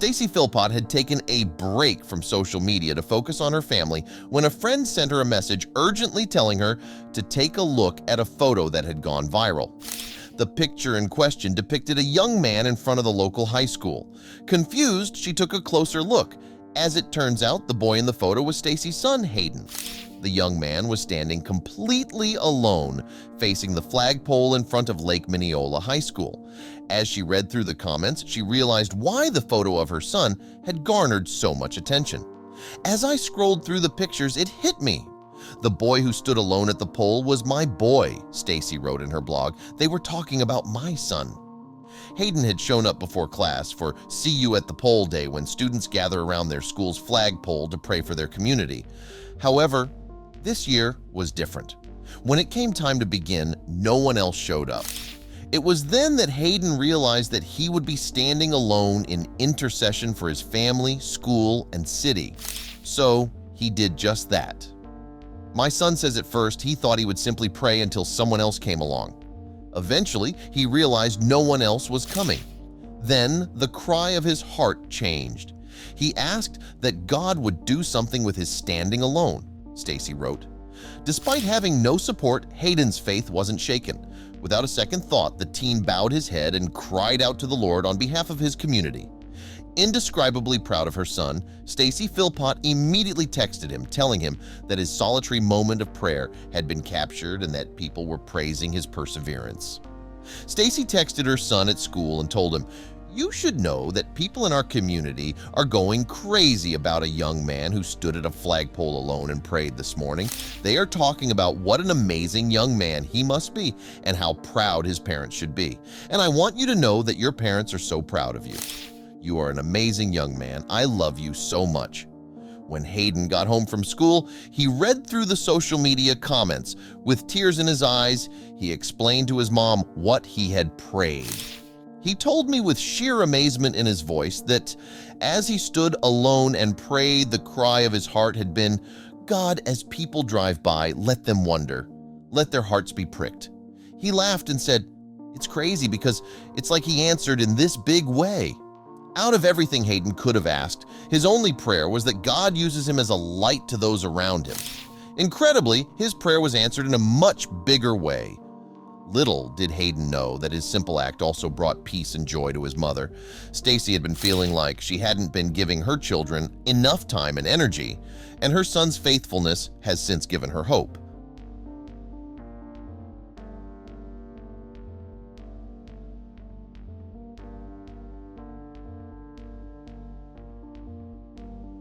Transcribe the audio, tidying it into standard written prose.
Stacy Philpott had taken a break from social media to focus on her family when a friend sent her a message urgently telling her to take a look at a photo that had gone viral. The picture in question depicted a young man in front of the local high school. Confused, she took a closer look. As it turns out, the boy in the photo was Stacy's son, Hayden. The young man was standing completely alone, facing the flagpole in front of Lake Mineola High School. As she read through the comments, she realized why the photo of her son had garnered so much attention. As I scrolled through the pictures, it hit me. The boy who stood alone at the pole was my boy, Stacy wrote in her blog. They were talking about my son. Hayden had shown up before class for See You at the Pole Day when students gather around their school's flagpole to pray for their community. However, this year was different. When it came time to begin, no one else showed up. It was then that Hayden realized that he would be standing alone in intercession for his family, school, and city. So he did just that. My son says at first he thought he would simply pray until someone else came along. Eventually, he realized no one else was coming. Then the cry of his heart changed. He asked that God would do something with his standing alone, Stacy wrote. Despite having no support, Hayden's faith wasn't shaken. Without a second thought, the teen bowed his head and cried out to the Lord on behalf of his community. Indescribably proud of her son, Stacy Philpott immediately texted him, telling him that his solitary moment of prayer had been captured and that people were praising his perseverance. Stacy texted her son at school and told him, "You should know that people in our community are going crazy about a young man who stood at a flagpole alone and prayed this morning. They are talking about what an amazing young man he must be and how proud his parents should be. And I want you to know that your parents are so proud of you. You are an amazing young man. I love you so much." When Hayden got home from school, he read through the social media comments. With tears in his eyes, he explained to his mom what he had prayed. He told me with sheer amazement in his voice that as he stood alone and prayed, the cry of his heart had been, "God, as people drive by, let them wonder. Let their hearts be pricked." He laughed and said, "It's crazy because it's like he answered in this big way." Out of everything Hayden could have asked, his only prayer was that God uses him as a light to those around him. Incredibly, his prayer was answered in a much bigger way. Little did Hayden know that his simple act also brought peace and joy to his mother. Stacy had been feeling like she hadn't been giving her children enough time and energy, and her son's faithfulness has since given her hope.